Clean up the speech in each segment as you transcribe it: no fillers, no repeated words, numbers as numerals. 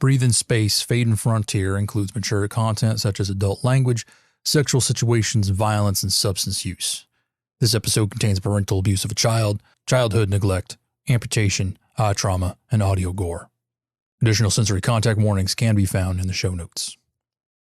Breathe in Space, Fade and Frontier includes mature content such as adult language, sexual situations, violence, and substance use. This episode contains parental abuse of a child, childhood neglect, amputation, eye trauma, and audio gore. Additional sensory contact warnings can be found in the show notes.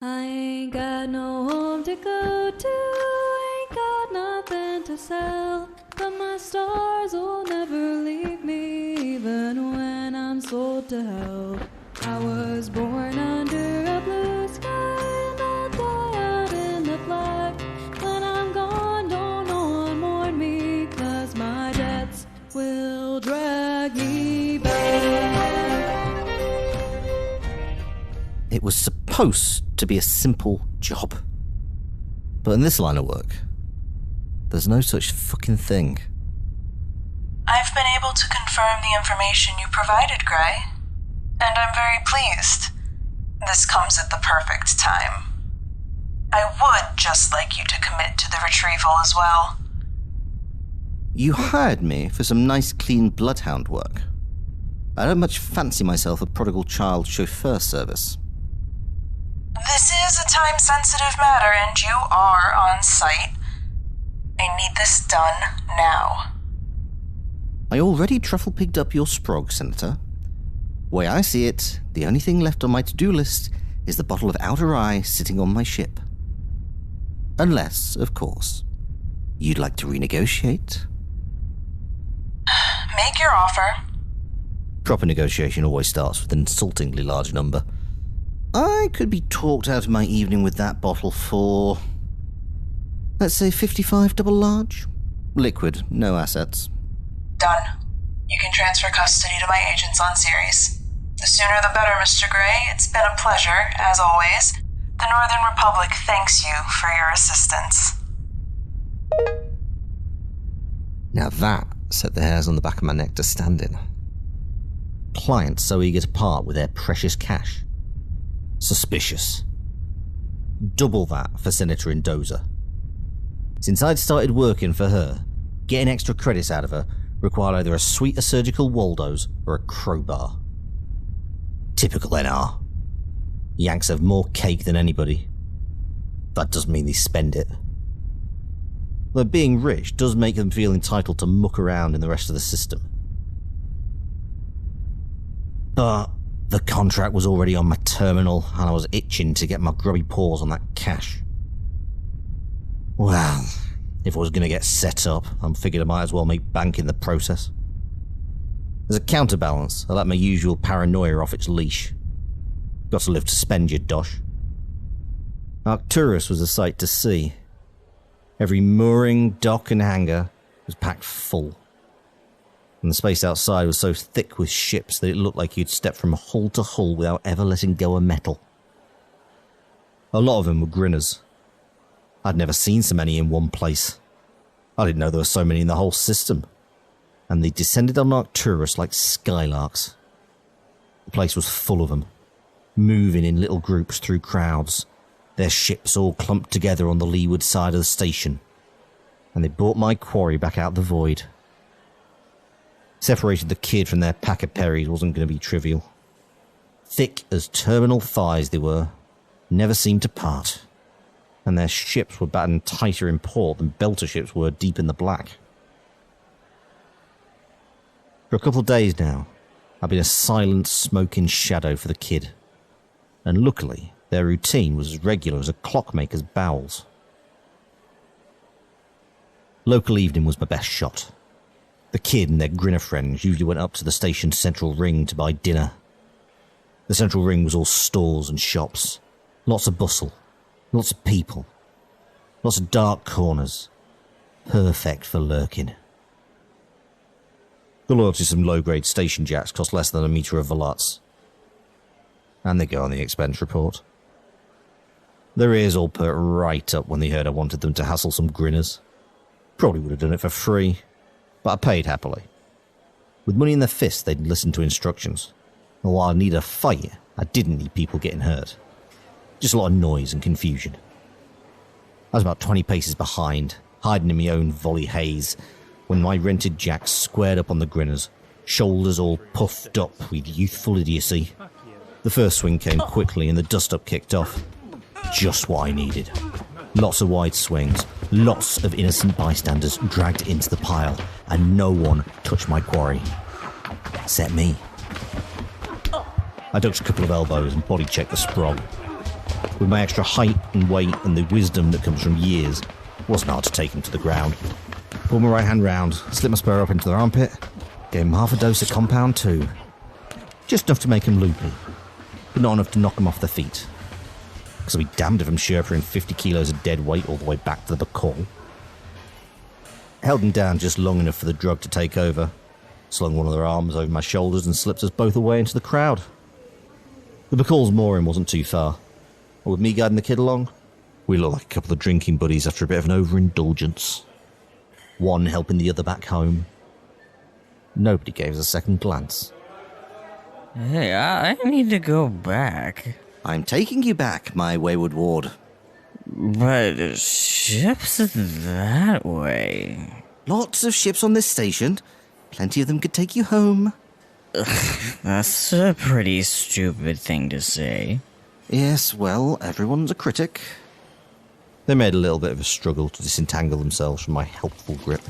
I ain't got no home to go to, ain't got nothing to sell, but my stars will never leave me, even when I'm sold to hell. I was born under a blue sky, and I'll die out in the black. When I'm gone, don't no one mourn me, 'cause my debts will drag me back. It was supposed to be a simple job. But in this line of work, there's no such fucking thing. I've been able to confirm the information you provided, Gray. And I'm very pleased. This comes at the perfect time. I would just like you to commit to the retrieval as well. You hired me for some nice clean bloodhound work. I don't much fancy myself a prodigal child chauffeur service. This is a time-sensitive matter, and you are on site. I need this done now. I already truffle-pigged up your sprog, Senator. Way I see it, the only thing left on my to-do list is the bottle of Outer Eye sitting on my ship. Unless, of course, you'd like to renegotiate. Make your offer. Proper negotiation always starts with an insultingly large number. I could be talked out of my evening with that bottle for, let's say 55 double large. Liquid, no assets. Done. You can transfer custody to my agents on Ceres. The sooner the better, Mr. Gray. It's been a pleasure, as always. The Northern Republic thanks you for your assistance. Now that set the hairs on the back of my neck to standing. Clients so eager to part with their precious cash. Suspicious. Double that for Senator Indoza. Since I'd started working for her, getting extra credits out of her required either a suite of surgical Waldos or a crowbar. Typical NR. Yanks have more cake than anybody. That doesn't mean they spend it. Though being rich does make them feel entitled to muck around in the rest of the system. But the contract was already on my terminal, and I was itching to get my grubby paws on that cash. Well, if I was going to get set up, I figured I might as well make bank in the process. As a counterbalance, I let my usual paranoia off its leash. Got to live to spend, you dosh. Arcturus was a sight to see. Every mooring, dock and hangar was packed full. And the space outside was so thick with ships that it looked like you'd step from hull to hull without ever letting go of metal. A lot of them were grinners. I'd never seen so many in one place. I didn't know there were so many in the whole system. And they descended on Arcturus like skylarks. The place was full of them, moving in little groups through crowds, their ships all clumped together on the leeward side of the station. And they brought my quarry back out the void. Separating the kid from their pack of Perrys wasn't going to be trivial. Thick as terminal thighs they were, never seemed to part. And their ships were battened tighter in port than belter ships were deep in the black. For a couple of days now, I've been a silent, smoking shadow for the kid. And luckily, their routine was as regular as a clockmaker's bowels. Local evening was my best shot. The kid and their grinner friends usually went up to the station's central ring to buy dinner. The central ring was all stores and shops. Lots of bustle. Lots of people. Lots of dark corners. Perfect for lurking. The loyalty to some low-grade station jacks cost less than a metre of volats. And they go on the expense report. Their ears all perked right up when they heard I wanted them to hassle some grinners. Probably would have done it for free, but I paid happily. With money in their fists, they'd listen to instructions. And while I needed a fight, I didn't need people getting hurt. Just a lot of noise and confusion. I was about 20 paces behind, hiding in my own volley haze, when my rented jacks squared up on the grinners, shoulders all puffed up with youthful idiocy. The first swing came quickly and the dust-up kicked off. Just what I needed. Lots of wide swings, lots of innocent bystanders dragged into the pile, and no one touched my quarry. Except me. I ducked a couple of elbows and body-checked the sprog. With my extra height and weight and the wisdom that comes from years, it wasn't hard to take him to the ground. Pulled my right hand round, slipped my spur up into their armpit, gave him half a dose of compound 2. Just enough to make him loopy, but not enough to knock him off their feet. Because I'll be damned if I'm sherpering 50 kilos of dead weight all the way back to the Bacall. Held him down just long enough for the drug to take over, slung one of their arms over my shoulders and slipped us both away into the crowd. The Bacall's mooring wasn't too far, and with me guiding the kid along, we looked like a couple of drinking buddies after a bit of an overindulgence. One helping the other back home. Nobody gave us a second glance. Hey, I need to go back. I'm taking you back, my wayward ward. But ships that way. Lots of ships on this station. Plenty of them could take you home. That's a pretty stupid thing to say. Yes, well, everyone's a critic. They made a little bit of a struggle to disentangle themselves from my helpful grip,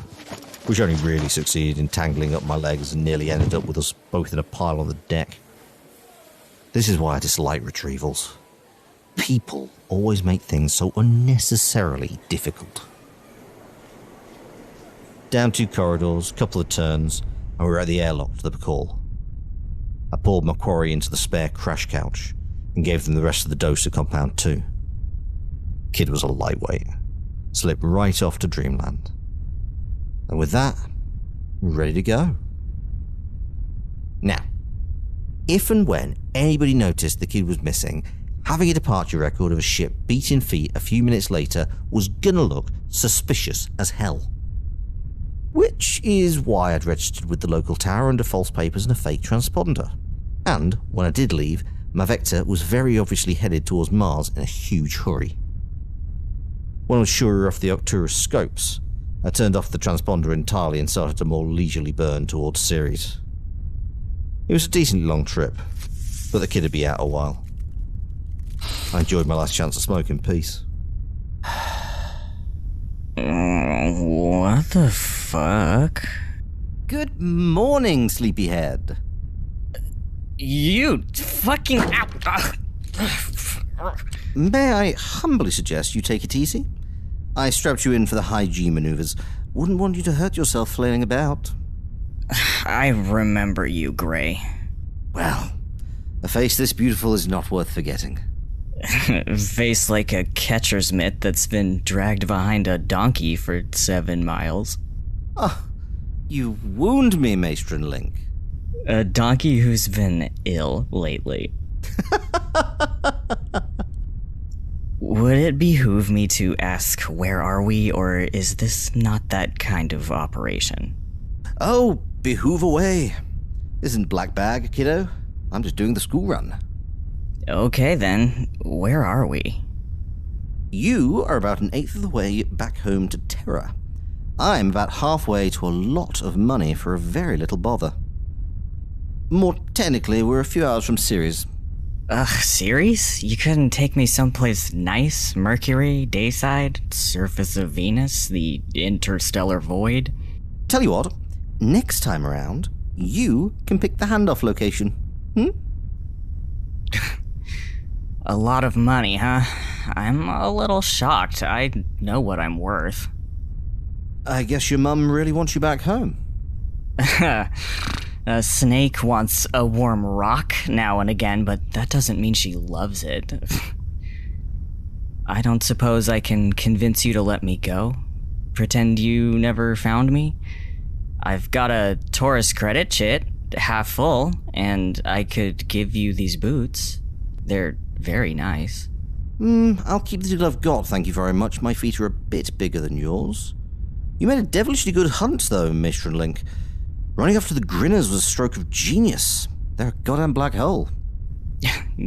which only really succeeded in tangling up my legs and nearly ended up with us both in a pile on the deck. This is why I dislike retrievals. People always make things so unnecessarily difficult. Down 2 corridors, couple of turns, and we were at the airlock to the Bacall. I poured my quarry into the spare crash couch and gave them the rest of the dose of compound 2. Kid was a lightweight, slipped right off to dreamland. And with that, ready to go. Now, if and when anybody noticed the kid was missing, having a departure record of a ship beating feet a few minutes later was gonna look suspicious as hell. Which is why I'd registered with the local tower under false papers and a fake transponder. And when I did leave, my vector was very obviously headed towards Mars in a huge hurry. When I was sure off the Octurus scopes, I turned off the transponder entirely and started a more leisurely burn towards Ceres. It was a decently long trip, but the kid would be out a while. I enjoyed my last chance of smoke in peace. What the fuck? Good morning, sleepyhead. You fucking... May I humbly suggest you take it easy? I strapped you in for the high G maneuvers. Wouldn't want you to hurt yourself flailing about. I remember you, Gray. Well, a face this beautiful is not worth forgetting. Face like a catcher's mitt that's been dragged behind a donkey for 7 miles. Ah, you wound me, Maestrin Link. A donkey who's been ill lately. Would it behoove me to ask where are we, or is this not that kind of operation? Oh, behoove away. Isn't black bag, kiddo. I'm just doing the school run. Okay then, where are we? You are about 1/8 of the way back home to Terra. I'm about halfway to a lot of money for a very little bother. More technically, we're a few hours from Ceres. Ceres? You couldn't take me someplace nice? Mercury, Dayside, surface of Venus, the interstellar void? Tell you what, next time around, you can pick the handoff location. A lot of money, huh? I'm a little shocked. I know what I'm worth. I guess your mum really wants you back home. A snake wants a warm rock now and again, but that doesn't mean she loves it. I don't suppose I can convince you to let me go? Pretend you never found me? I've got a Taurus credit, chit, half full, and I could give you these boots. They're very nice. I'll keep the little I've got, thank you very much. My feet are a bit bigger than yours. You made a devilishly good hunt, though, Maestrin Link. Running after the Grinners was a stroke of genius. They're a goddamn black hole.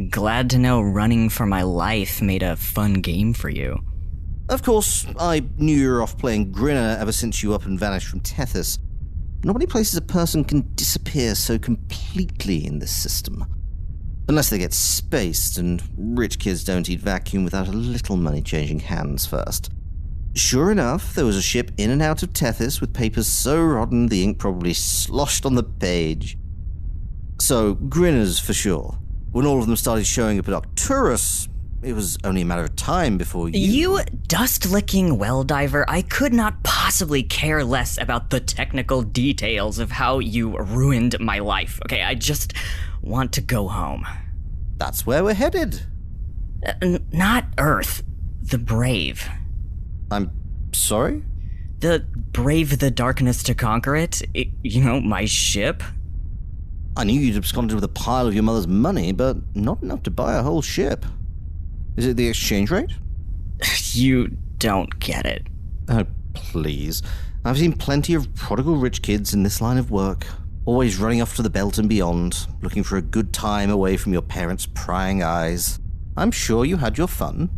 Glad to know running for my life made a fun game for you. Of course, I knew you were off playing Grinner ever since you up and vanished from Tethys. Not many places a person can disappear so completely in this system. Unless they get spaced, and rich kids don't eat vacuum without a little money changing hands first. Sure enough, there was a ship in and out of Tethys with papers so rotten the ink probably sloshed on the page. So, grinners for sure. When all of them started showing up at Arcturus, it was only a matter of time before You dust-licking well-diver, I could not possibly care less about the technical details of how you ruined my life. Okay, I just want to go home. That's where we're headed. Not Earth. The Brave. I'm sorry? The Brave the darkness to conquer it? My ship? I knew you'd absconded with a pile of your mother's money, but not enough to buy a whole ship. Is it the exchange rate? You don't get it. Oh, please. I've seen plenty of prodigal rich kids in this line of work. Always running off to the belt and beyond, looking for a good time away from your parents' prying eyes. I'm sure you had your fun.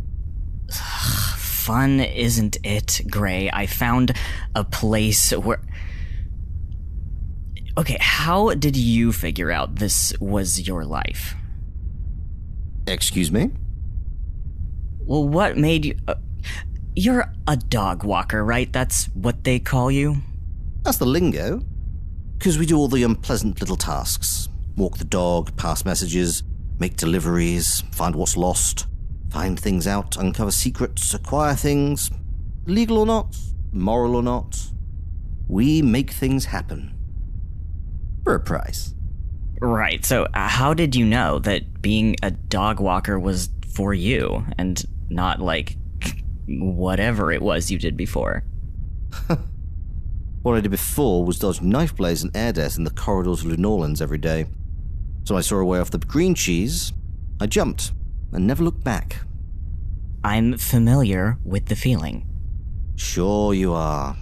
Fun isn't it, Gray. I found a place where... Okay, how did you figure out this was your life? Excuse me? Well, what made you... you're a dog walker, right? That's what they call you? That's the lingo. Because we do all the unpleasant little tasks. Walk the dog, pass messages, make deliveries, find what's lost, find things out, uncover secrets, acquire things. Legal or not, moral or not. We make things happen. For a price. Right, so how did you know that being a dog walker was for you, and not like whatever it was you did before? What I did before was dodge knife blades and air death in the corridors of New Orleans every day. So when I saw a way off the green cheese, I jumped and never looked back. I'm familiar with the feeling. Sure you are.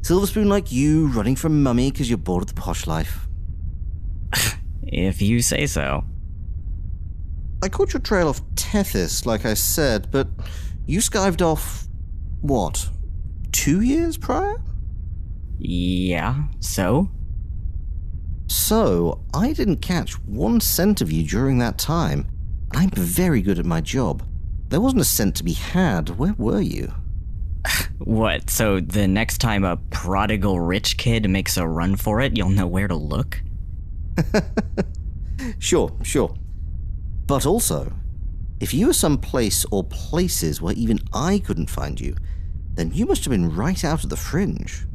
Silver spoon like you, running from mummy because you're bored of the posh life. If you say so. I caught your trail off Tethys, like I said, but you skived off, what, 2 years prior? Yeah, so? So, I didn't catch 1 cent of you during that time. I'm very good at my job. There wasn't a cent to be had. Where were you? What, so the next time a prodigal rich kid makes a run for it, you'll know where to look? Sure. But also, if you were someplace or places where even I couldn't find you, then you must have been right out at the fringe.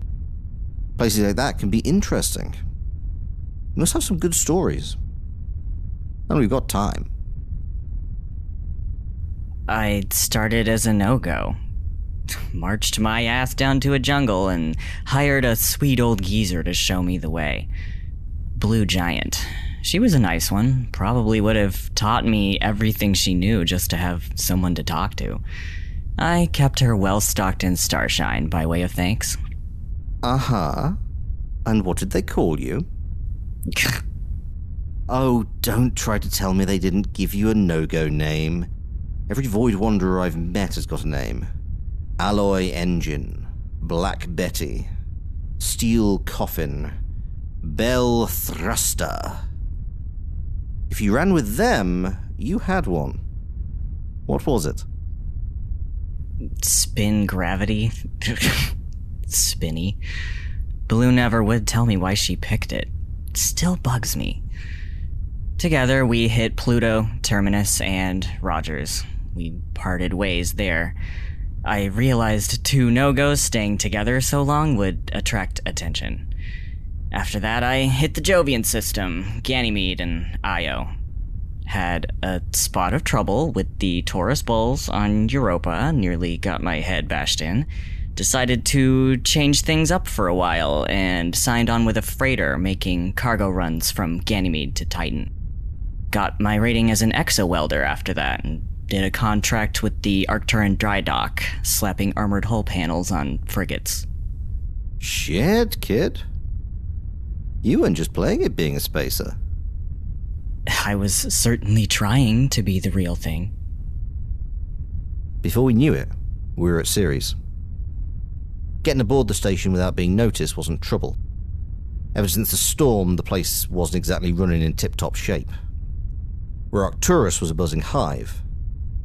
Places like that can be interesting. You must have some good stories. And we've got time. I started as a no-go. Marched my ass down to a jungle and hired a sweet old geezer to show me the way. Blue Giant. She was a nice one. Probably would have taught me everything she knew just to have someone to talk to. I kept her well-stocked in starshine by way of thanks. Uh-huh. And what did they call you? Oh, don't try to tell me they didn't give you a no-go name. Every Void Wanderer I've met has got a name. Alloy Engine, Black Betty, Steel Coffin, Bell Thruster. If you ran with them, you had one. What was it? Spin gravity. Spinny. Blue never would tell me why she picked it. It still bugs me. Together, we hit Pluto, Terminus, and Rogers. We parted ways there. I realized 2 no-goes staying together so long would attract attention. After that, I hit the Jovian system, Ganymede, and Io. Had a spot of trouble with the Taurus Bulls on Europa, nearly got my head bashed in. Decided to change things up for a while, and signed on with a freighter making cargo runs from Ganymede to Titan. Got my rating as an exo-welder after that, and did a contract with the Arcturan dry dock, slapping armored hull panels on frigates. Shit, kid. You weren't just playing it being a spacer. I was certainly trying to be the real thing. Before we knew it, we were at Ceres. Getting aboard the station without being noticed wasn't trouble. Ever since the storm, the place wasn't exactly running in tip-top shape. Where Arcturus was a buzzing hive,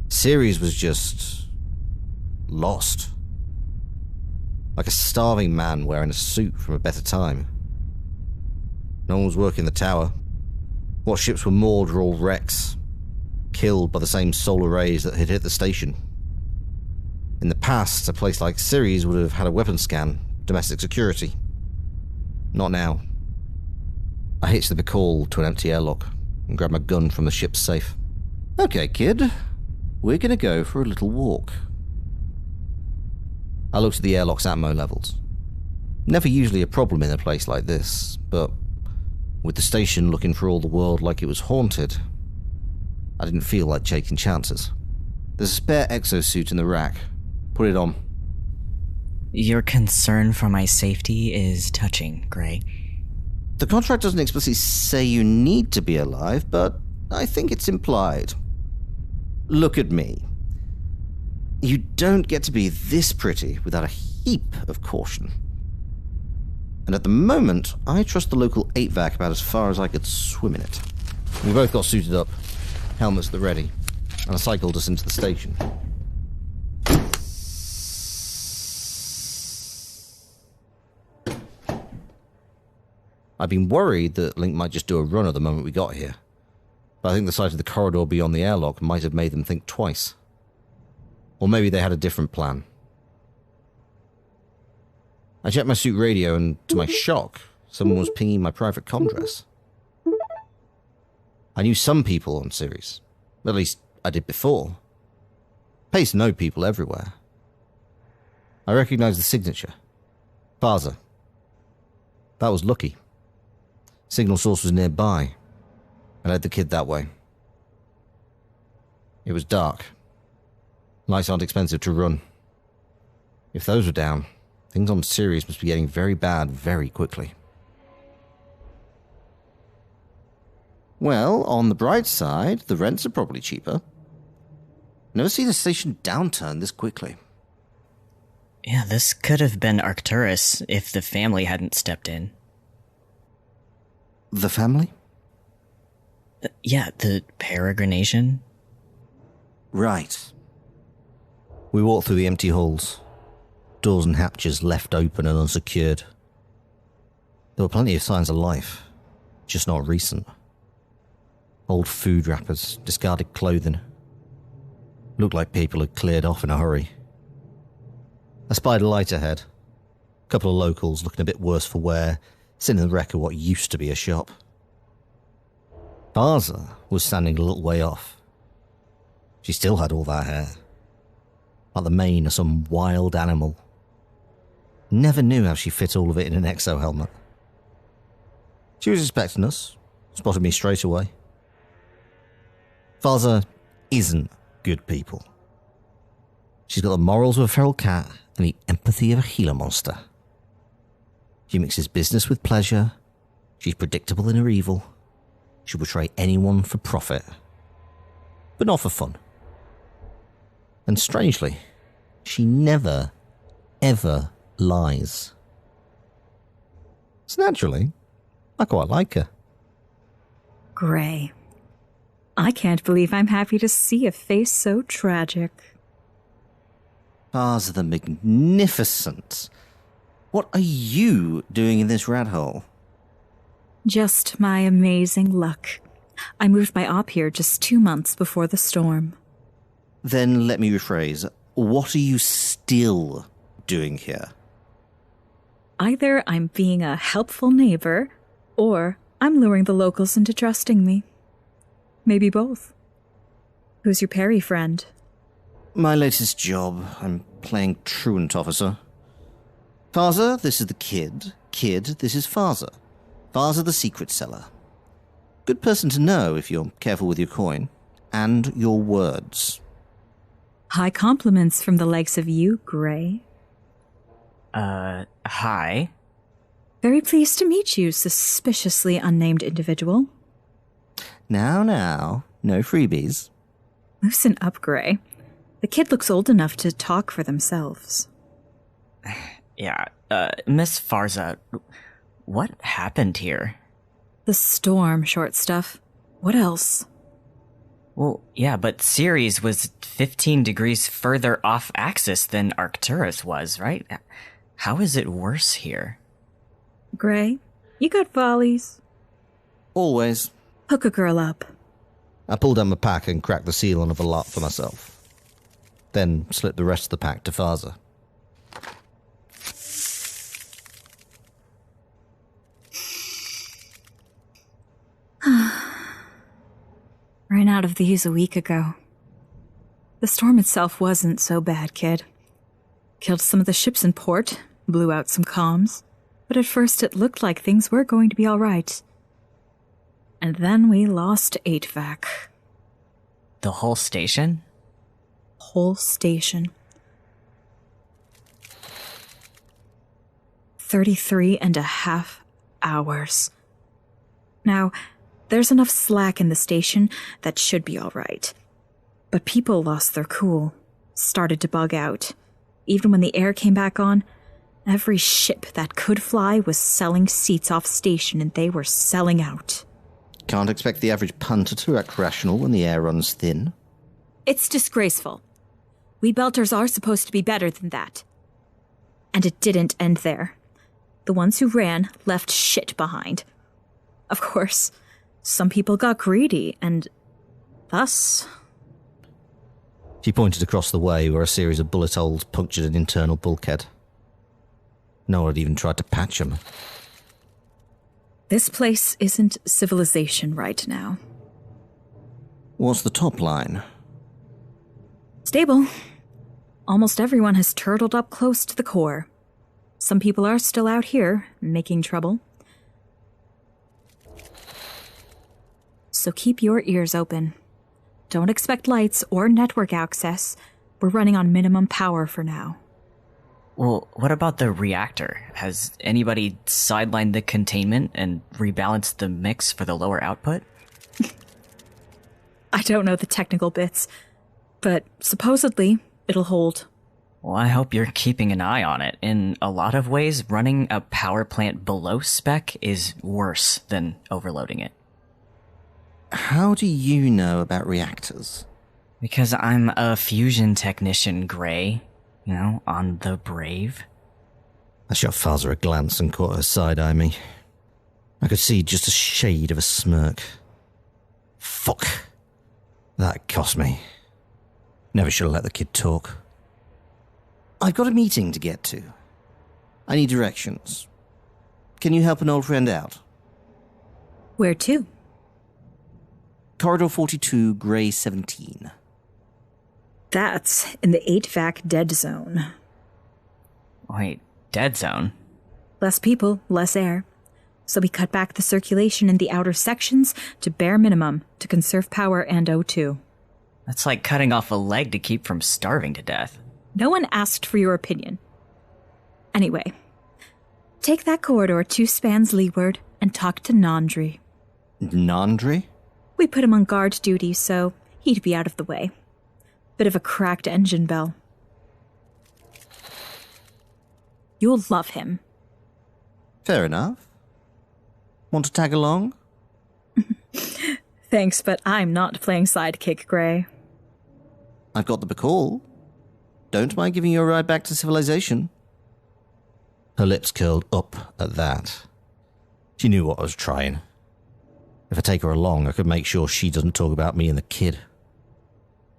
Ceres was just lost. Like a starving man wearing a suit from a better time. No one was working the tower. What ships were moored were all wrecks, killed by the same solar rays that had hit the station. In the past, a place like Ceres would have had a weapon scan, domestic security. Not now. I hitched the Bacall to an empty airlock and grabbed my gun from the ship's safe. Okay, kid. We're gonna go for a little walk. I looked at the airlock's atmo levels. Never usually a problem in a place like this, but with the station looking for all the world like it was haunted, I didn't feel like taking chances. There's a spare exosuit in the rack. Put it on. Your concern for my safety is touching, Gray. The contract doesn't explicitly say you need to be alive, but I think it's implied. Look at me. You don't get to be this pretty without a heap of caution. And at the moment, I trust the local 8-vac about as far as I could swim in it. We both got suited up, helmets at the ready, and I cycled us into the station. I'd been worried that Link might just do a run at the moment we got here, but I think the sight of the corridor beyond the airlock might have made them think twice. Or maybe they had a different plan. I checked my suit radio and, to my shock, someone was pinging my private comm address. I knew some people on Ceres. At least, I did before. Pays to know people everywhere. I recognized the signature. Farza. That was lucky. Signal source was nearby. I led the kid that way. It was dark. Lights aren't expensive to run. If those were down, things on Ceres must be getting very bad very quickly. Well, on the bright side, the rents are probably cheaper. Never seen a station downturn this quickly. Yeah, this could have been Arcturus if the family hadn't stepped in. The family? Yeah, the Peregrination. Right. We walked through the empty halls. Doors and hatches left open and unsecured. There were plenty of signs of life, just not recent. Old food wrappers, discarded clothing. Looked like people had cleared off in a hurry. I spied a light ahead. A couple of locals looking a bit worse for wear, sitting in the wreck of what used to be a shop. Farza was standing a little way off. She still had all that hair. Like the mane of some wild animal. Never knew how she fit all of it in an exo helmet. She was expecting us. Spotted me straight away. Farza isn't good people. She's got the morals of a feral cat and the empathy of a Gila monster. She mixes business with pleasure. She's predictable in her evil. She'll betray anyone for profit. But not for fun. And strangely, she never, ever lies. So naturally, I quite like her. Gray. I can't believe I'm happy to see a face so tragic. Farza the Magnificent. What are you doing in this rat hole? Just my amazing luck. I moved my op here just 2 months before the storm. Then let me rephrase. What are you still doing here? Either I'm being a helpful neighbor, or I'm luring the locals into trusting me. Maybe both. Who's your Perry friend? My latest job. I'm playing truant officer. Farza, this is the kid. Kid, this is Farza. Farza the secret seller. Good person to know if you're careful with your coin. And your words. High compliments from the likes of you, Gray. Hi. Very pleased to meet you, suspiciously unnamed individual. Now, no freebies. Loosen up, Gray. The kid looks old enough to talk for themselves. Yeah, Miss Farza, what happened here? The storm, short stuff. What else? Well, yeah, but Ceres was 15 degrees further off axis than Arcturus was, right? How is it worse here? Gray, you got volleys? Always. Hook a girl up. I pulled out my pack and cracked the seal on of a lot for myself. Then slipped the rest of the pack to Farza. Ran out of these a week ago. The storm itself wasn't so bad, kid. Killed some of the ships in port, blew out some comms, but at first it looked like things were going to be all right. And then we lost HVAC. The whole station? Whole station. 33.5 hours. Now, there's enough slack in the station that should be all right. But people lost their cool, started to bug out. Even when the air came back on, every ship that could fly was selling seats off station and they were selling out. Can't expect the average punter to act rational when the air runs thin. It's disgraceful. We Belters are supposed to be better than that. And it didn't end there. The ones who ran left shit behind. Of course, some people got greedy, and thus... She pointed across the way where a series of bullet holes punctured an internal bulkhead. No one had even tried to patch them. This place isn't civilization right now. What's the top line? Stable. Almost everyone has turtled up close to the core. Some people are still out here, making trouble. So keep your ears open. Don't expect lights or network access. We're running on minimum power for now. Well, what about the reactor? Has anybody sidelined the containment and rebalanced the mix for the lower output? I don't know the technical bits, but supposedly it'll hold. Well, I hope you're keeping an eye on it. In a lot of ways, running a power plant below spec is worse than overloading it. How do you know about reactors? Because I'm a fusion technician, Gray. You know, on the Brave. I shot Farza a glance and caught her side-eye me. I could see just a shade of a smirk. Fuck. That cost me. Never should have let the kid talk. I've got a meeting to get to. I need directions. Can you help an old friend out? Where to? Corridor 42, Grey 17. That's in the HVAC dead zone. Wait, dead zone? Less people, less air. So we cut back the circulation in the outer sections to bare minimum to conserve power and O2. That's like cutting off a leg to keep from starving to death. No one asked for your opinion. Anyway, take that corridor 2 spans leeward and talk to Nandri. Nandri? We put him on guard duty, so he'd be out of the way. Bit of a cracked engine bell. You'll love him. Fair enough. Want to tag along? Thanks, but I'm not playing sidekick, Gray. I've got the call. Don't mind giving you a ride back to civilization. Her lips curled up at that. She knew what I was trying. If I take her along, I could make sure she doesn't talk about me and the kid.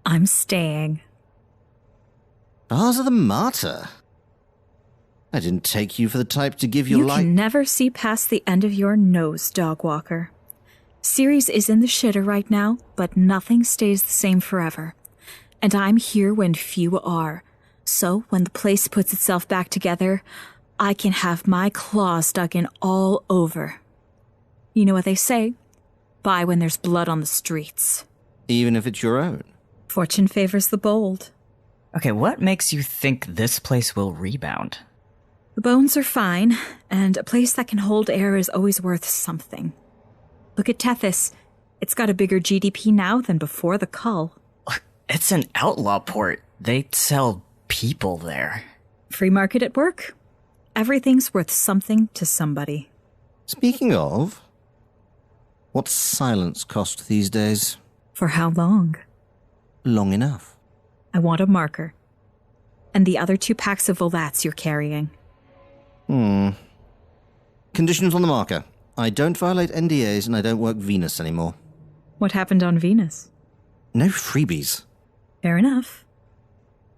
I'm staying. Farza the Martyr. I didn't take you for the type to give your life. You can never see past the end of your nose, Dogwalker. Ceres is in the shitter right now, but nothing stays the same forever. And I'm here when few are. So when the place puts itself back together, I can have my claws dug in all over. You know what they say? Buy when there's blood on the streets. Even if it's your own. Fortune favors the bold. Okay, what makes you think this place will rebound? The bones are fine, and a place that can hold air is always worth something. Look at Tethys. It's got a bigger GDP now than before the cull. It's an outlaw port. They sell people there. Free market at work. Everything's worth something to somebody. Speaking of, what's silence cost these days? For how long? Long enough. I want a marker. And the other 2 packs of volats you're carrying. Conditions on the marker. I don't violate NDAs and I don't work Venus anymore. What happened on Venus? No freebies. Fair enough.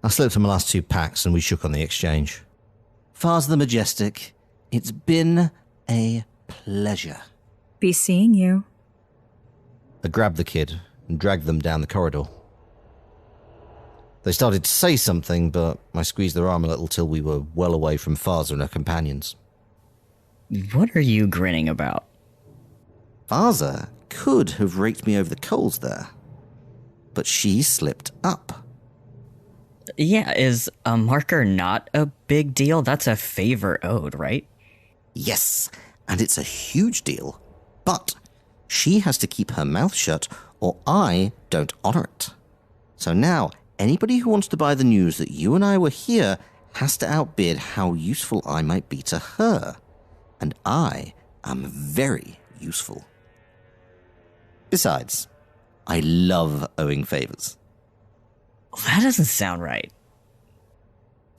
I slipped him my last 2 packs and we shook on the exchange. Farza the Majestic, it's been a pleasure. Be seeing you. I grabbed the kid and dragged them down the corridor. They started to say something, but I squeezed their arm a little till we were well away from Farza and her companions. What are you grinning about? Farza could have raked me over the coals there, but she slipped up. Yeah, is a marker not a big deal? That's a favor owed, right? Yes, and it's a huge deal, but she has to keep her mouth shut or I don't honor it. So now, anybody who wants to buy the news that you and I were here has to outbid how useful I might be to her. And I am very useful. Besides, I love owing favors. That doesn't sound right.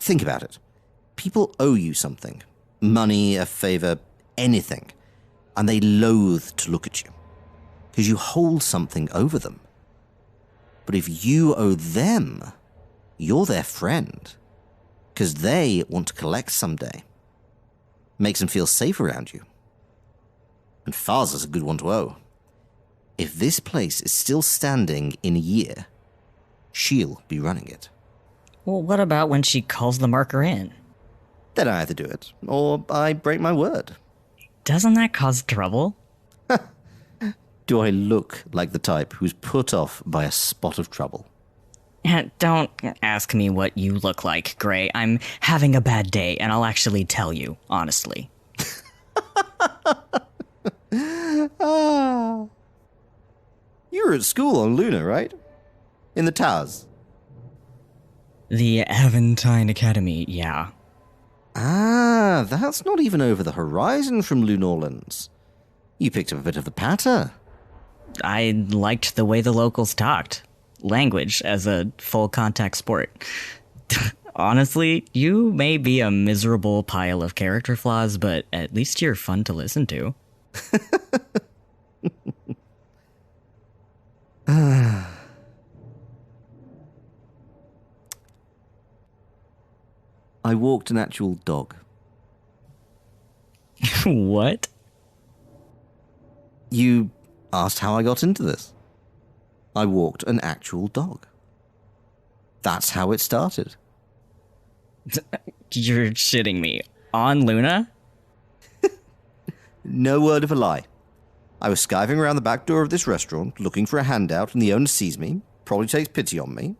Think about it. People owe you something. Money, a favor, anything. And they loathe to look at you. Because you hold something over them. But if you owe them, you're their friend. Because they want to collect someday. Makes them feel safe around you. And Farza's a good one to owe. If this place is still standing in a year, she'll be running it. Well, what about when she calls the marker in? Then I either do it, or I break my word. Doesn't that cause trouble? Do I look like the type who's put off by a spot of trouble? Don't ask me what you look like, Gray. I'm having a bad day, and I'll actually tell you, honestly. You were at school on Luna, right? In the towers. The Aventine Academy, yeah. Ah, that's not even over the horizon from Lunorlands. You picked up a bit of the patter. I liked the way the locals talked. Language as a full contact sport. Honestly, you may be a miserable pile of character flaws, but at least you're fun to listen to. I walked an actual dog. What? You asked how I got into this. I walked an actual dog. That's how it started. You're shitting me. On Luna? No word of a lie. I was skiving around the back door of this restaurant, looking for a handout, and the owner sees me, probably takes pity on me,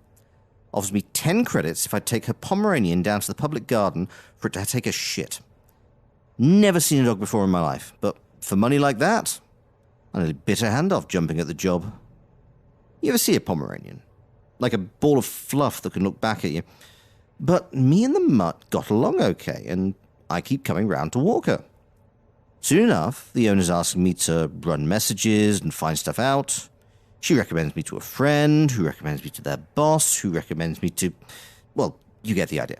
offers me 10 credits if I take her Pomeranian down to the public garden for it to take a shit. Never seen a dog before in my life, but for money like that, I nearly bit her hand off jumping at the job. You ever see a Pomeranian? Like a ball of fluff that can look back at you. But me and the mutt got along okay, and I keep coming round to walk her. Soon enough, the owner's asking me to run messages and find stuff out. She recommends me to a friend, who recommends me to their boss, who recommends me to... Well, you get the idea.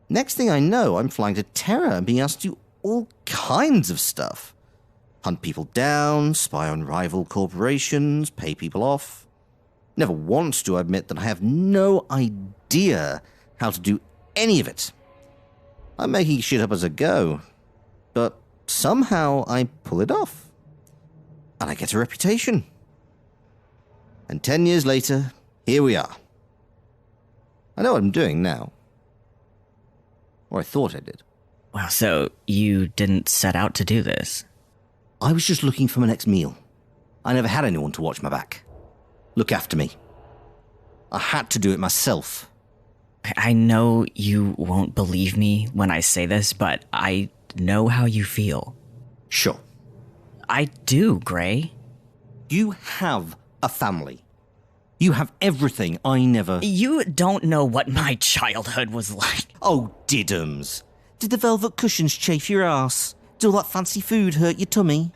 Next thing I know, I'm flying to Terra and being asked to do all kinds of stuff. Hunt people down, spy on rival corporations, pay people off. Never once do I admit that I have no idea how to do any of it. I'm making shit up as I go, but somehow I pull it off. And I get a reputation. And 10 years later, here we are. I know what I'm doing now. Or I thought I did. Wow, so you didn't set out to do this? I was just looking for my next meal. I never had anyone to watch my back. Look after me. I had to do it myself. I know you won't believe me when I say this, but I know how you feel. Sure. I do, Gray. You have a family. You have everything I never... You don't know what my childhood was like. Oh, diddums. Did the velvet cushions chafe your ass? Did all that fancy food hurt your tummy?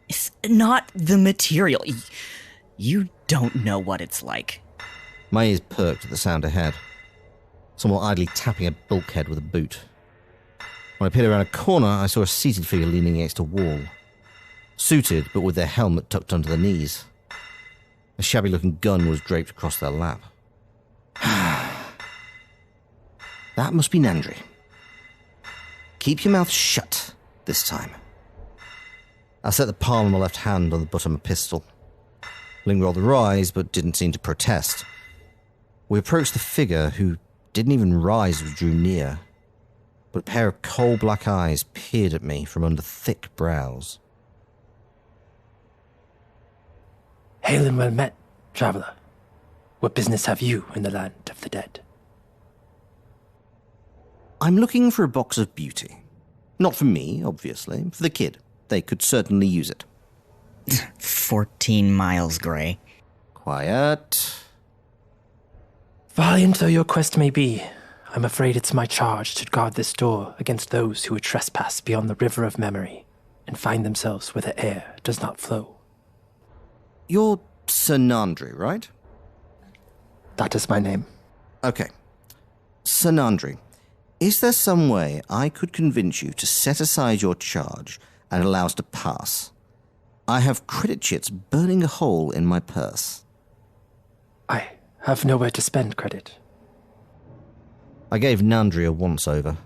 It's not the material. You don't know what it's like. My ears perked at the sound ahead. Someone idly tapping a bulkhead with a boot. When I peered around a corner, I saw a seated figure leaning against a wall. Suited, but with their helmet tucked under their knees. A shabby-looking gun was draped across their lap. That must be Nandri. Keep your mouth shut this time. I set the palm of my left hand on the butt of my pistol. Ling rolled her eyes, but didn't seem to protest. We approached the figure, who didn't even rise as we drew near, but a pair of coal-black eyes peered at me from under thick brows. Hail and well met, traveller. What business have you in the land of the dead? I'm looking for a box of beauty. Not for me, obviously. For the kid. They could certainly use it. 14 miles, Gray. Quiet. Valiant though your quest may be, I'm afraid it's my charge to guard this door against those who would trespass beyond the river of memory and find themselves where the air does not flow. You're Sir Nandri, right? That is my name. Okay. Sir Nandri, is there some way I could convince you to set aside your charge and allow us to pass? I have credit chits burning a hole in my purse. I have nowhere to spend credit. I gave Nandri a once-over.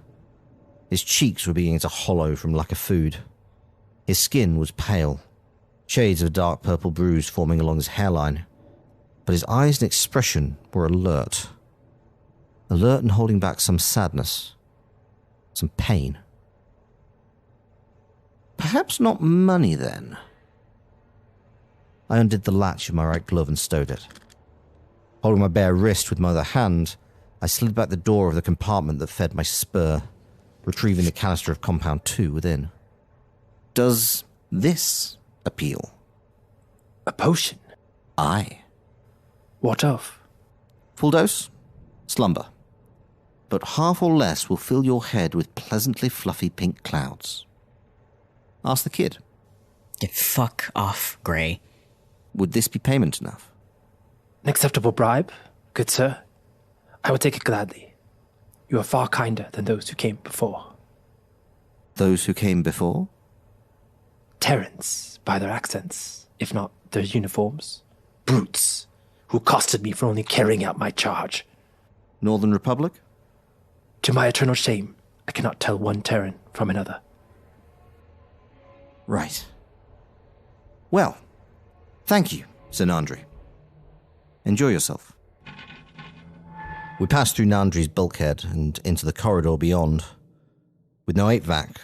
His cheeks were beginning to hollow from lack of food. His skin was pale, shades of dark purple bruise forming along his hairline, but his eyes and expression were alert. Alert and holding back some sadness, some pain. Perhaps not money, then. I undid the latch of my right glove and stowed it. Holding my bare wrist with my other hand, I slid back the door of the compartment that fed my spur, retrieving the canister of Compound 2 within. Does this appeal? A potion? Aye. What of? Full dose? Slumber. But half or less will fill your head with pleasantly fluffy pink clouds. Ask the kid. Get fuck off, Gray. Would this be payment enough? An acceptable bribe, good sir. I would take it gladly. You are far kinder than those who came before. Those who came before? Terrans, by their accents, if not their uniforms. Brutes, who accosted me for only carrying out my charge. Northern Republic? To my eternal shame, I cannot tell one Terran from another. Right. Well, thank you, Sir Nandri. Enjoy yourself. We passed through Nandri's bulkhead and into the corridor beyond. With no HVAC,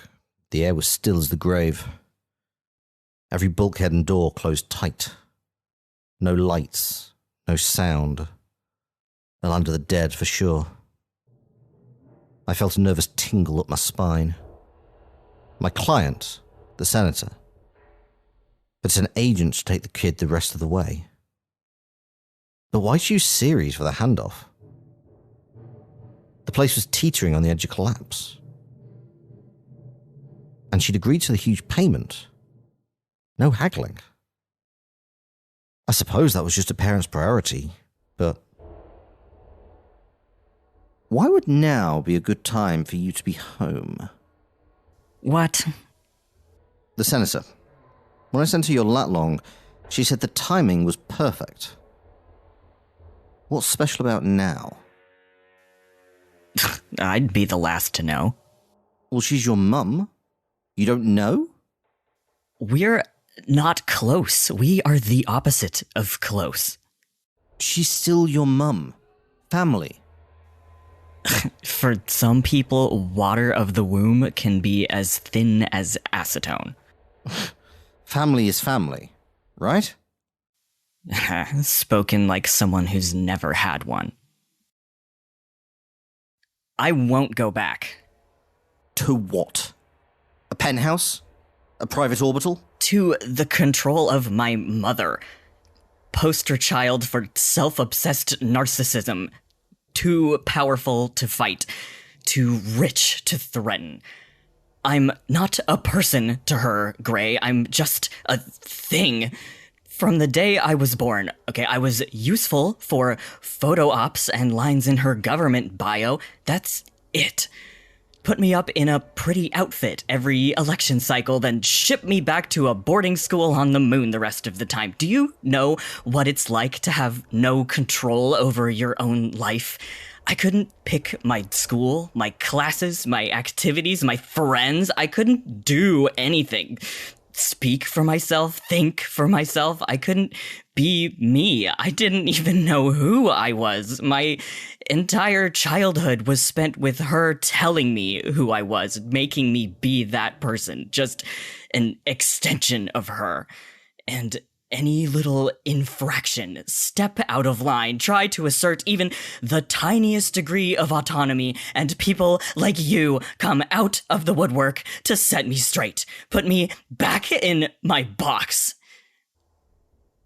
the air was still as the grave. Every bulkhead and door closed tight. No lights, no sound. A land of the dead for sure. I felt a nervous tingle up my spine. My client, the senator, had sent agents to take the kid the rest of the way. But why choose Ceres for the handoff? The place was teetering on the edge of collapse. And she'd agreed to the huge payment. No haggling. I suppose that was just a parent's priority, but why would now be a good time for you to be home? What? The senator. When I sent her your lat long, she said the timing was perfect. What's special about now? I'd be the last to know. Well, she's your mum. You don't know? We're not close. We are the opposite of close. She's still your mum. Family. For some people, water of the womb can be as thin as acetone. Family is family, right? Spoken like someone who's never had one. I won't go back. To what? A penthouse? A private orbital? To the control of my mother. Poster child for self-obsessed narcissism. Too powerful to fight. Too rich to threaten. I'm not a person to her, Gray. I'm just a thing. From the day I was born, okay, I was useful for photo ops and lines in her government bio. That's it. Put me up in a pretty outfit every election cycle, then ship me back to a boarding school on the moon the rest of the time. Do you know what it's like to have no control over your own life? I couldn't pick my school, my classes, my activities, my friends. I couldn't do anything. Speak for myself, think for myself. I couldn't be me. I didn't even know who I was. My entire childhood was spent with her telling me who I was, making me be that person, just an extension of her. And any little infraction, step out of line, try to assert even the tiniest degree of autonomy, and people like you come out of the woodwork to set me straight, put me back in my box.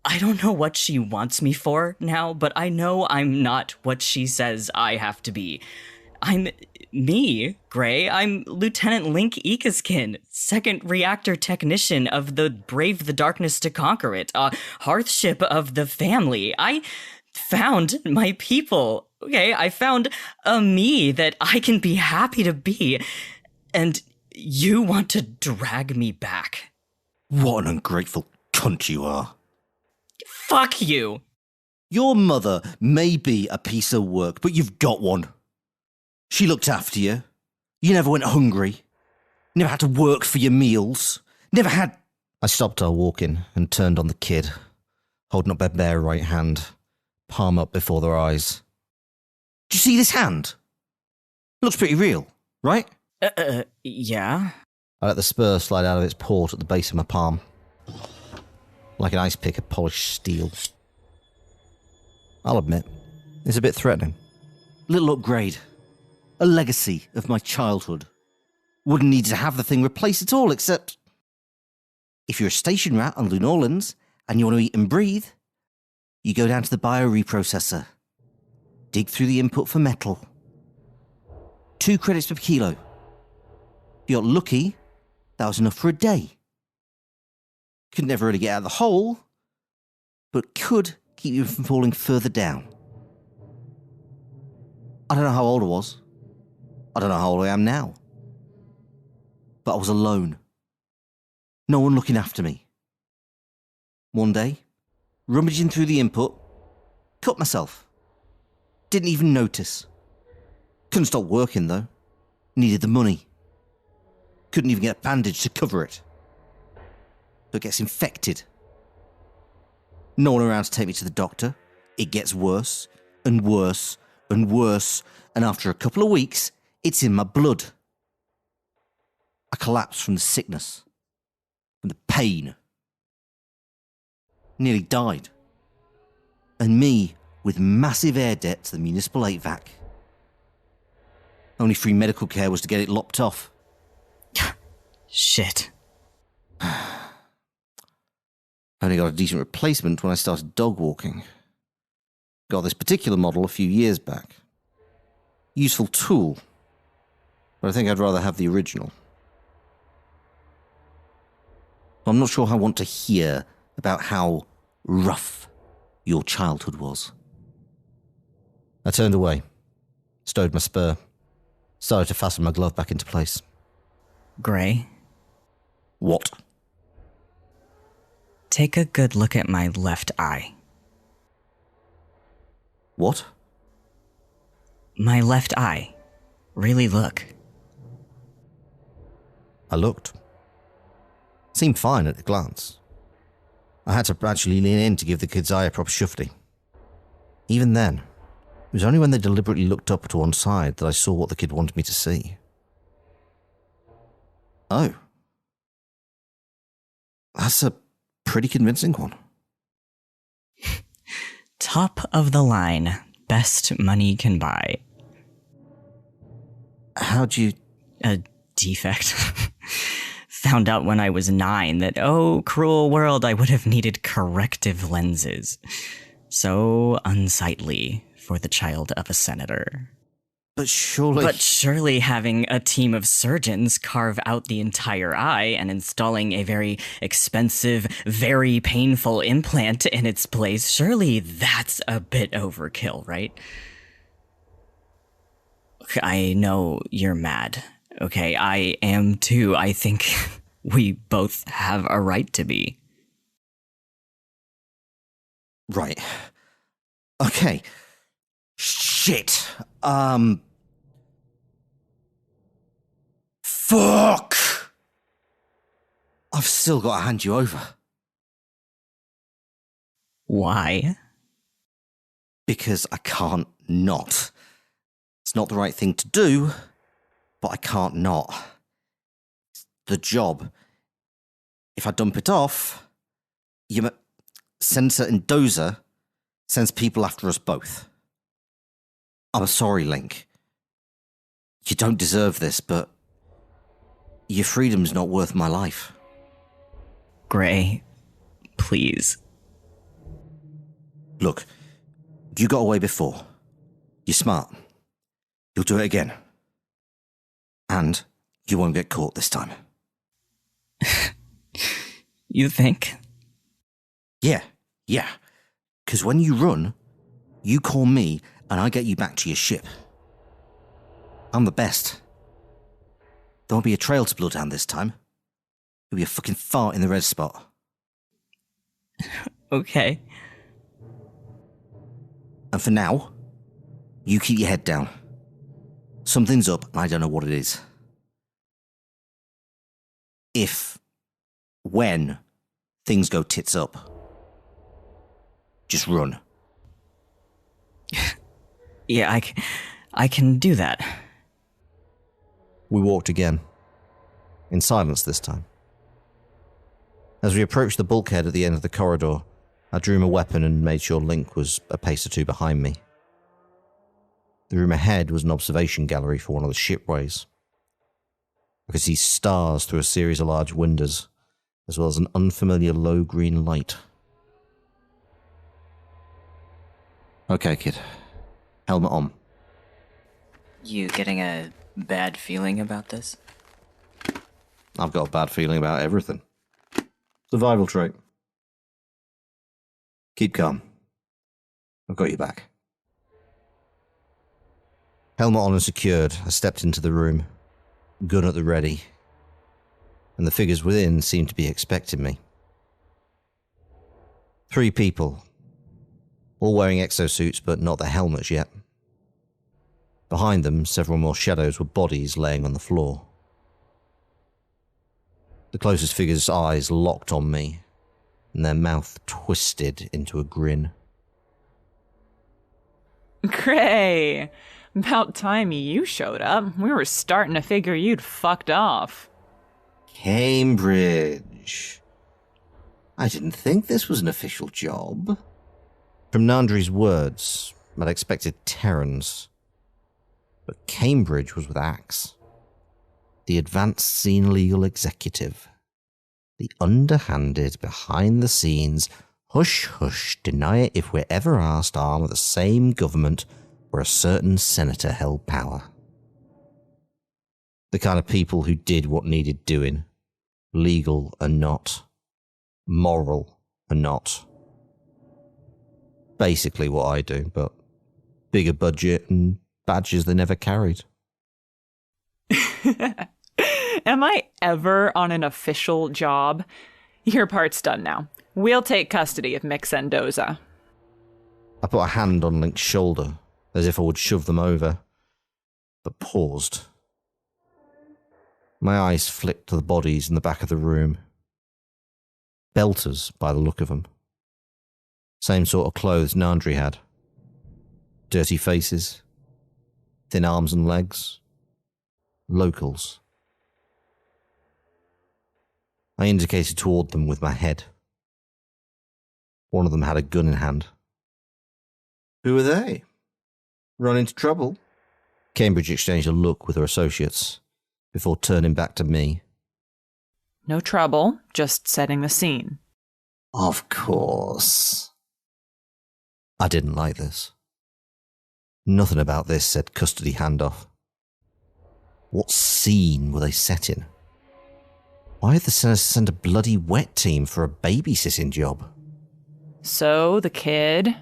I don't know what she wants me for now, but I know I'm not what she says I have to be. I'm me, Gray. I'm Lieutenant Link Ikaskin, second reactor technician of the Brave the Darkness to Conquer It, hearthship of the family. I found my people, okay? I found a me that I can be happy to be, and you want to drag me back. What an ungrateful cunt you are. Fuck you! Your mother may be a piece of work, but you've got one. She looked after you. You never went hungry. Never had to work for your meals. Never had... I stopped our walking and turned on the kid, holding up their bare right hand, palm up before their eyes. Do you see this hand? Looks pretty real, right? Yeah? I let the spur slide out of its port at the base of my palm, like an ice pick of polished steel. I'll admit, it's a bit threatening. Little upgrade. A legacy of my childhood. Wouldn't need to have the thing replaced at all, except... if you're a station rat on New Orleans and you want to eat and breathe, you go down to the bioreprocessor. Dig through the input for metal. 2 credits per kilo. If you got lucky, that was enough for a day. Could never really get out of the hole, but could keep you from falling further down. I don't know how old I was. I don't know how old I am now. But I was alone. No one looking after me. One day, rummaging through the input, cut myself. Didn't even notice. Couldn't stop working though. Needed the money. Couldn't even get a bandage to cover it. So it gets infected. No one around to take me to the doctor. It gets worse and worse and worse, and after a couple of weeks, it's in my blood. I collapsed from the sickness, from the pain. Nearly died. And me with massive air debt to the municipal HVAC. Only free medical care was to get it lopped off. Shit. Only got a decent replacement when I started dog walking. Got this particular model a few years back. Useful tool, but I think I'd rather have the original. I'm not sure I want to hear about how rough your childhood was. I turned away, stowed my spur, started to fasten my glove back into place. Gray? What? Take a good look at my left eye. What? My left eye. Really look. I looked. Seemed fine at a glance. I had to actually lean in to give the kid's eye a proper shufty. Even then, it was only when they deliberately looked up to one side that I saw what the kid wanted me to see. Oh. That's a pretty convincing one. Top of the line. Best money can buy. How'd you... A defect. Found out when I was 9 that, oh, cruel world, I would have needed corrective lenses. So unsightly for the child of a senator. But surely... But surely having a team of surgeons carve out the entire eye and installing a very expensive, very painful implant in its place, surely that's a bit overkill, right? I know you're mad. Okay, I am too. I think we both have a right to be. Right. Okay. Shit. Fuck! I've still got to hand you over. Why? Because I can't not. It's not the right thing to do, but I can't not. It's the job. If I dump it off, Senator Endoza sends people after us both. I'm sorry, Link. You don't deserve this, but your freedom's not worth my life. Gray, please. Look, you got away before. You're smart. You'll do it again. And you won't get caught this time. You think? Yeah. Because when you run, you call me and I get you back to your ship. I'm the best. There won't be a trail to Bloodhound this time. There'll be a fucking fart in the red spot. Okay. And for now, you keep your head down. Something's up and I don't know what it is. When things go tits up, just run. Yeah, I can do that. We walked again. In silence this time. As we approached the bulkhead at the end of the corridor, I drew my weapon and made sure Link was a pace or two behind me. The room ahead was an observation gallery for one of the shipways. I could see stars through a series of large windows, as well as an unfamiliar low green light. Okay, kid. Helmet on. You getting a bad feeling about this? I've got a bad feeling about everything. Survival trait. Keep calm. I've got you back. Helmet on and secured, I stepped into the room, gun at the ready, and the figures within seemed to be expecting me. 3 people, all wearing exosuits but not their helmets yet. Behind them, several more shadows were bodies laying on the floor. The closest figure's eyes locked on me, and their mouth twisted into a grin. Gray! About time you showed up. We were starting to figure you'd fucked off. Cambridge. I didn't think this was an official job. From Nandri's words, I'd expected Terrans. But Cambridge was with Axe. The advanced scene legal executive. The underhanded, behind-the-scenes, hush-hush, deny-it-if-we're-ever asked arm of the same government where a certain senator held power. The kind of people who did what needed doing, legal or not, moral or not. Basically what I do, but bigger budget and badges they never carried. Am I ever on an official job? Your part's done now. We'll take custody of Mick Sendoza. I put a hand on Link's shoulder, as if I would shove them over, but paused. My eyes flicked to the bodies in the back of the room. Belters, by the look of them. Same sort of clothes Nandri had. Dirty faces. Thin arms and legs. Locals. I indicated toward them with my head. One of them had a gun in hand. Who are they? Run into trouble? Cambridge exchanged a look with her associates, before turning back to me. No trouble, just setting the scene. Of course. I didn't like this. Nothing about this said custody handoff. What scene were they set in? Why had the Ceres sent a bloody wet team for a babysitting job? So, the kid?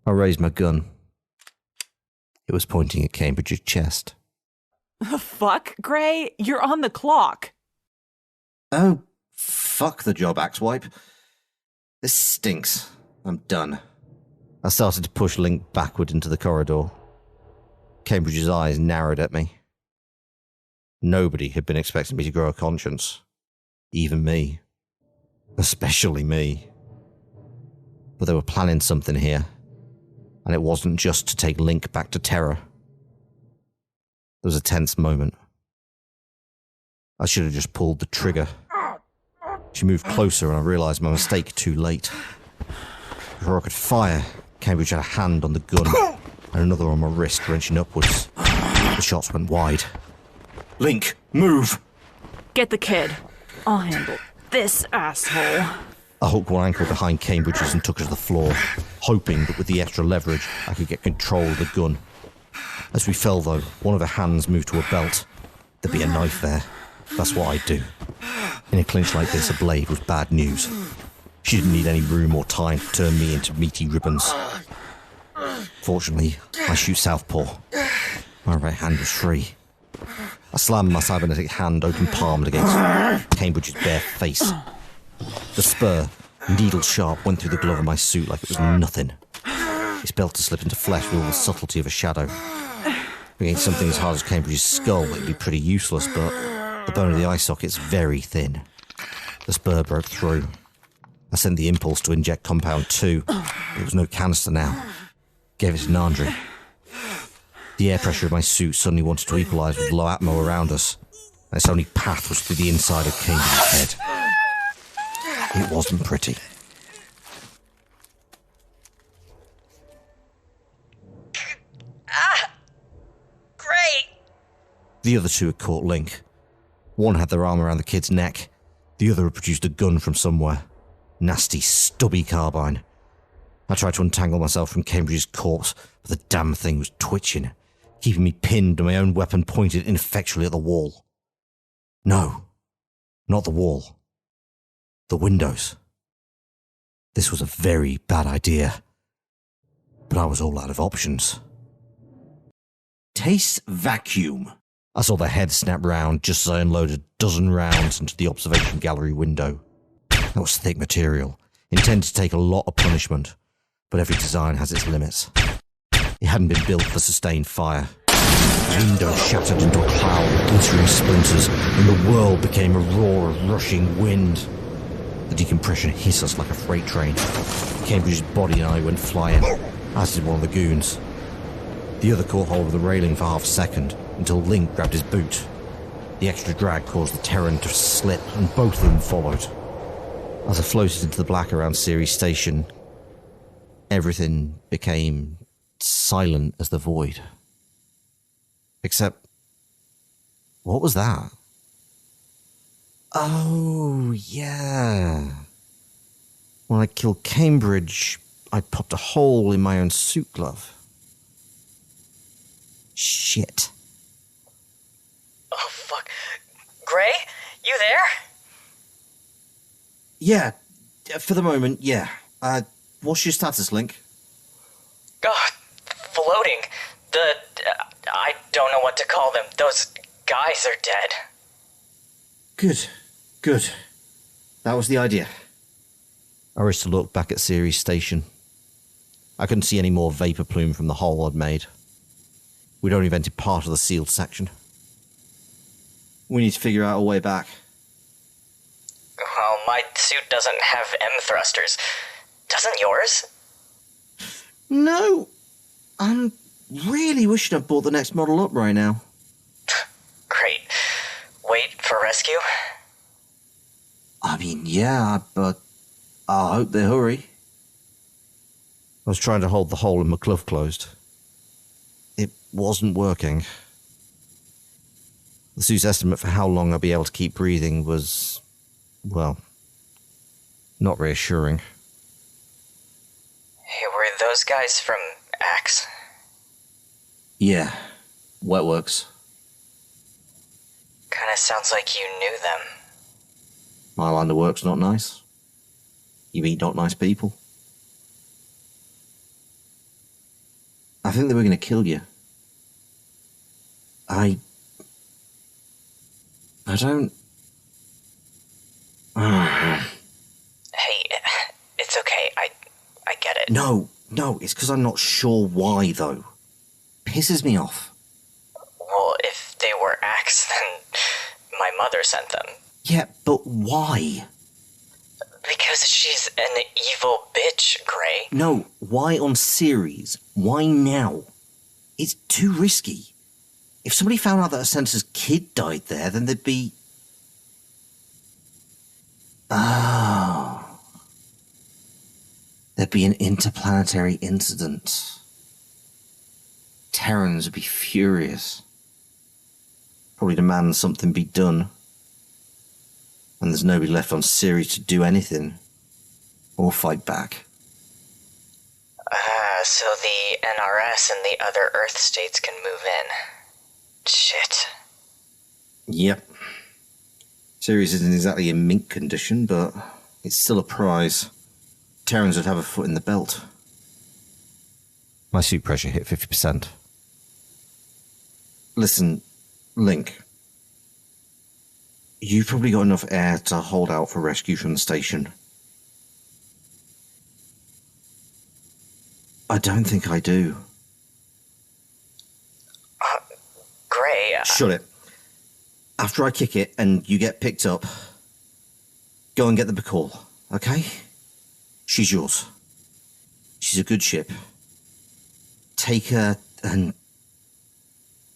I raised my gun. It was pointing at Cambridge's chest. Fuck, Gray? You're on the clock. Oh, fuck the job, Axewipe. This stinks. I'm done. I started to push Link backward into the corridor. Cambridge's eyes narrowed at me. Nobody had been expecting me to grow a conscience. Even me. Especially me. But they were planning something here. And it wasn't just to take Link back to Terra. There was a tense moment. I should have just pulled the trigger. She moved closer and I realised my mistake too late. Before I could fire, Cambridge had a hand on the gun and another on my wrist wrenching upwards. The shots went wide. Link, move! Get the kid. I'll handle this asshole. I hooked one ankle behind Cambridge's and took her to the floor, hoping that with the extra leverage I could get control of the gun. As we fell though, one of her hands moved to a belt. There'd be a knife there. That's what I'd do. In a clinch like this, a blade was bad news. She didn't need any room or time to turn me into meaty ribbons. Fortunately, I shoot southpaw. My right hand was free. I slammed my cybernetic hand open palmed against Cambridge's bare face. The spur, needle sharp, went through the glove of my suit like it was nothing. It's built to slip into flesh with all the subtlety of a shadow. Against something as hard as Cambridge's skull, it'd be pretty useless, but the bone of the eye socket's very thin. The spur broke through. I sent the impulse to inject compound 2. There was no canister now. Gave it to Nandri. The air pressure of my suit suddenly wanted to equalise with low atmo around us, and its only path was through the inside of Cambridge's head. It wasn't pretty. Great! The other two had caught Link. One had their arm around the kid's neck. The other had produced a gun from somewhere. Nasty, stubby carbine. I tried to untangle myself from Cambridge's corpse, but the damn thing was twitching, keeping me pinned and my own weapon pointed ineffectually at the wall. No, not the wall. The windows. This was a very bad idea, but I was all out of options. Taste vacuum. I saw their head snap round just as I unloaded a dozen rounds into the observation gallery window. That was thick material, intended to take a lot of punishment, but every design has its limits. It hadn't been built for sustained fire. The window shattered into a cloud of glittering splinters, and the world became a roar of rushing wind. The decompression hit us like a freight train. Cambridge's body and I went flying, as did one of the goons. The other caught hold of the railing for half a second, until Link grabbed his boot. The extra drag caused the Terran to slip, and both of them followed. As I floated into the black around Ceres Station, everything became silent as the void. Except, what was that? Oh, yeah. When I killed Cambridge, I popped a hole in my own suit glove. Shit. Oh, fuck. Gray? You there? Yeah, for the moment, yeah. What's your status, Link? God, floating. I don't know what to call them. Those guys are dead. Good. That was the idea. I rushed to look back at Ceres Station. I couldn't see any more vapour plume from the hole I'd made. We'd only vented part of the sealed section. We need to figure out a way back. Well, my suit doesn't have M thrusters. Doesn't yours? No. I'm really wishing I'd bought the next model up right now. Great. Wait for rescue? I mean, yeah, but I hope they hurry. I was trying to hold the hole in my glove closed. It wasn't working. The suit's estimate for how long I'd be able to keep breathing was, well, not reassuring. Hey, were those guys from axe? Yeah, Wetworks. Kinda sounds like you knew them. My line of work's not nice. You meet not nice people. I think they were going to kill you. I don't... Hey, it's okay. I get it. No, it's because I'm not sure why, though. Pisses me off. Well, if they were axe, then my mother sent them. Yeah, but why? Because she's an evil bitch, Gray. No, why on Ceres? Why now? It's too risky. If somebody found out that a senator's kid died there, then they'd be... Oh. There'd be an interplanetary incident. Terrans would be furious. Probably demand something be done. And there's nobody left on Ceres to do anything. Or fight back. So the NRS and the other Earth states can move in. Shit. Yep. Ceres isn't exactly in mint condition, but it's still a prize. Terrans would have a foot in the belt. My suit pressure hit 50%. Listen, Link. You've probably got enough air to hold out for rescue from the station. I don't think I do. Gray... Shut it. After I kick it and you get picked up, go and get the Bacall, okay? She's yours. She's a good ship. Take her and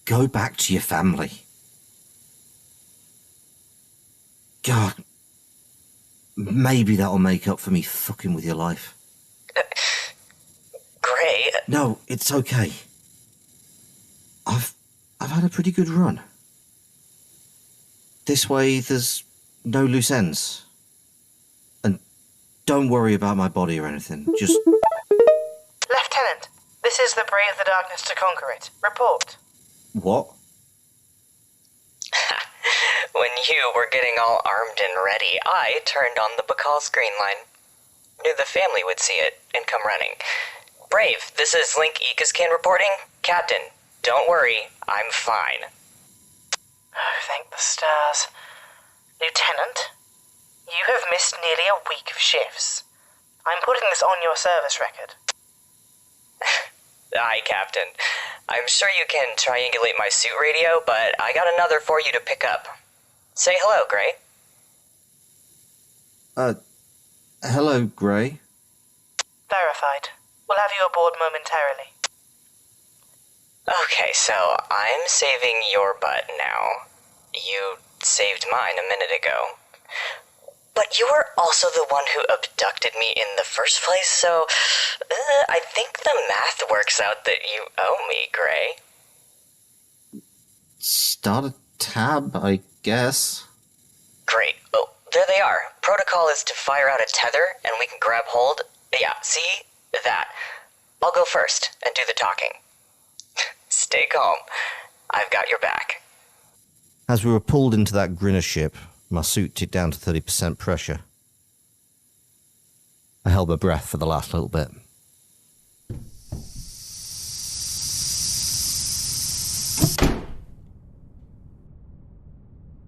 go back to your family. God, maybe that'll make up for me fucking with your life. Gray... No, it's okay. I've had a pretty good run. This way, there's no loose ends. And don't worry about my body or anything. Just... Lieutenant, this is the Brave the Darkness to Conquer It. Report. What? When you were getting all armed and ready, I turned on the Bacall screen line. Knew the family would see it and come running. Brave, this is Link Ikaskin reporting. Captain, don't worry, I'm fine. Oh, thank the stars. Lieutenant, you have missed nearly a week of shifts. I'm putting this on your service record. Aye, Captain. I'm sure you can triangulate my suit radio, but I got another for you to pick up. Say hello, Gray. Hello, Gray. Verified. We'll have you aboard momentarily. Okay, so I'm saving your butt now. You saved mine a minute ago. But you were also the one who abducted me in the first place, so I think the math works out that you owe me, Gray. Start a tab, I guess. Great. Oh, there they are. Protocol is to fire out a tether, and we can grab hold. Yeah, see? That. I'll go first and do the talking. Stay calm. I've got your back. As we were pulled into that Grinner ship, my suit ticked down to 30% pressure. I held my breath for the last little bit.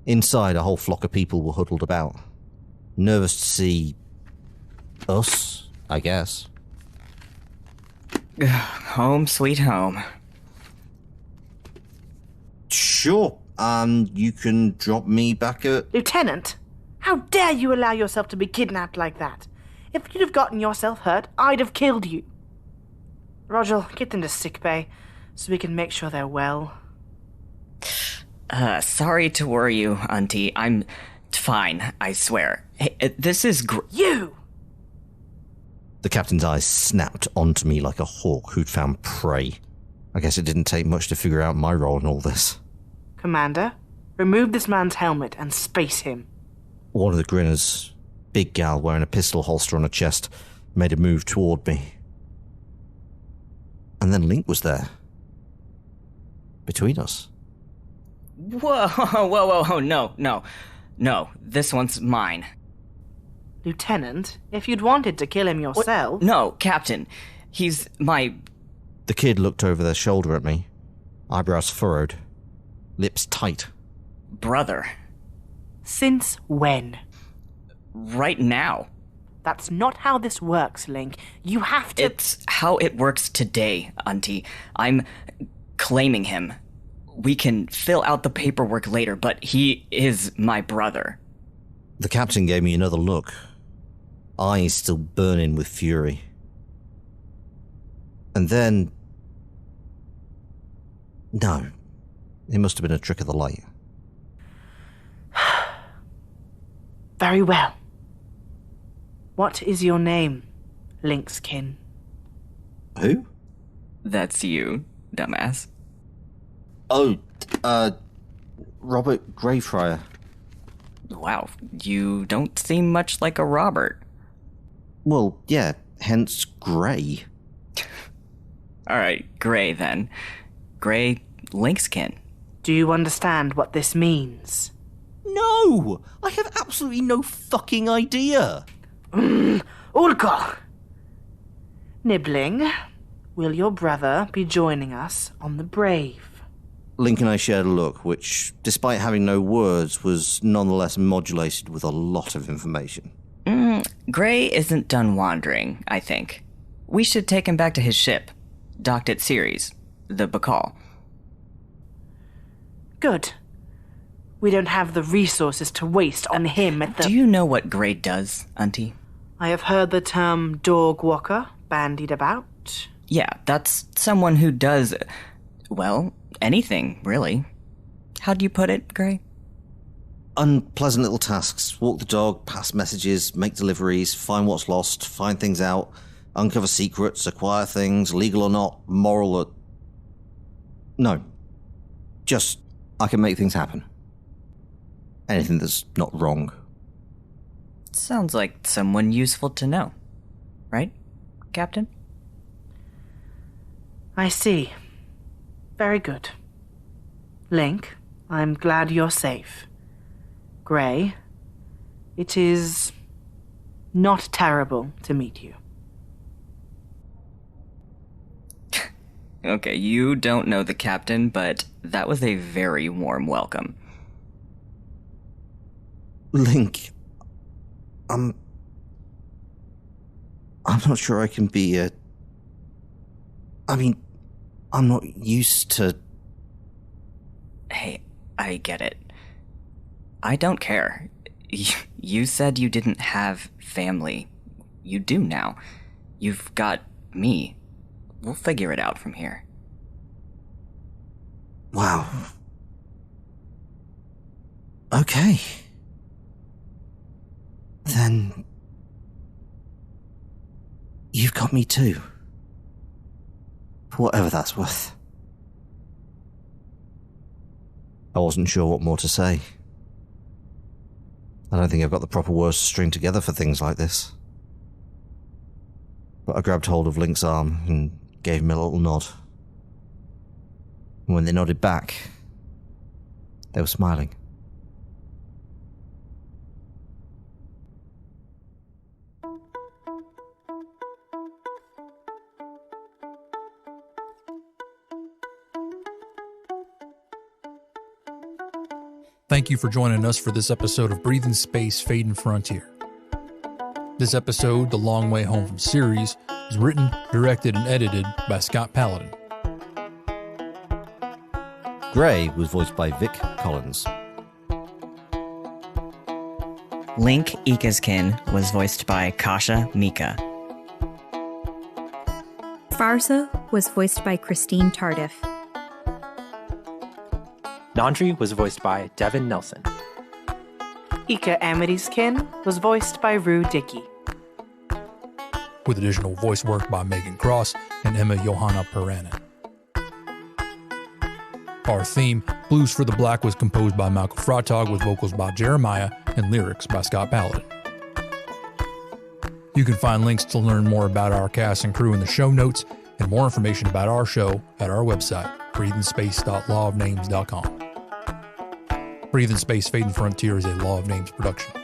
Inside, a whole flock of people were huddled about. Nervous to see... us, I guess. Home sweet home. Sure, you can drop me back at... Lieutenant, how dare you allow yourself to be kidnapped like that? If you'd have gotten yourself hurt, I'd have killed you. Roger, get them to sickbay so we can make sure they're well. Sorry to worry you, Auntie. I'm fine, I swear. Hey, this is You! The captain's eyes snapped onto me like a hawk who'd found prey. I guess it didn't take much to figure out my role in all this. Commander, remove this man's helmet and space him. One of the Grinners, big gal wearing a pistol holster on her chest, made a move toward me. And And then Link was there. Between us. Whoa, no, this one's mine. Lieutenant, if you'd wanted to kill him yourself... What? No, Captain, he's my... The kid looked over their shoulder at me, eyebrows furrowed, lips tight. Brother. Since when? Right now. That's not how this works, Link. You have to... It's how it works today, Auntie. I'm claiming him. We can fill out the paperwork later, but he is my brother. The captain gave me another look, eyes still burning with fury. And then... No, it must have been a trick of the light. Very well. What is your name, Link's kin? Who? That's you, dumbass. Oh, Robert Greyfriar. Wow, you don't seem much like a Robert. Well, yeah, hence Grey. Alright, Grey then. Grey, Link's kin. Do you understand what this means? No! I have absolutely no fucking idea! Ulka! Nibbling, will your brother be joining us on the Brave? Link and I shared a look, which, despite having no words, was nonetheless modulated with a lot of information. Grey isn't done wandering, I think. We should take him back to his ship, docked at Ceres, the Bacall. Good. We don't have the resources to waste on him at the... Do you know what Grey does, Auntie? I have heard the term Dogwalker bandied about. Yeah, that's someone who does, well, anything, really. How do you put it, Grey? Unpleasant little tasks. Walk the dog, pass messages, make deliveries, find what's lost, find things out, uncover secrets, acquire things, legal or not, moral or... No. Just, I can make things happen. Anything that's not wrong. Sounds like someone useful to know. Right, Captain? I see. Very good. Link, I'm glad you're safe. Grey, it is not terrible to meet you. Okay, you don't know the Captain, but that was a very warm welcome. Link, I'm not sure I can be I'm not used to... Hey, I get it. I don't care. You said you didn't have family. You do now. You've got me. We'll figure it out from here. Wow. Okay. Then... You've got me too. For whatever that's worth. I wasn't sure what more to say. I don't think I've got the proper words to string together for things like this. But I grabbed hold of Link's arm and gave him a little nod. And when they nodded back, they were smiling. Thank you for joining us for this episode of Breathing Space, Fading Frontier. This episode, The Long Way Home from Ceres, was written, directed, and edited by Scott Paladin. Grey was voiced by Vic Collins. Link Ika's kin was voiced by Kasha Mika. Farza was voiced by Christine Tardif. Nandri was voiced by Devin Nelson. Ika Amity's kin was voiced by Rue Dickey. With additional voice work by Megan Cross and Emma Johanna Paranen. Our theme, Blues for the Black, was composed by Malcolm Frotog with vocals by Jeremiah and lyrics by Scott Paladin. You can find links to learn more about our cast and crew in the show notes, and more information about our show at our website, breatheinspace.lawofnames.com. Breathe in Space Fading Frontier is a Law of Names production.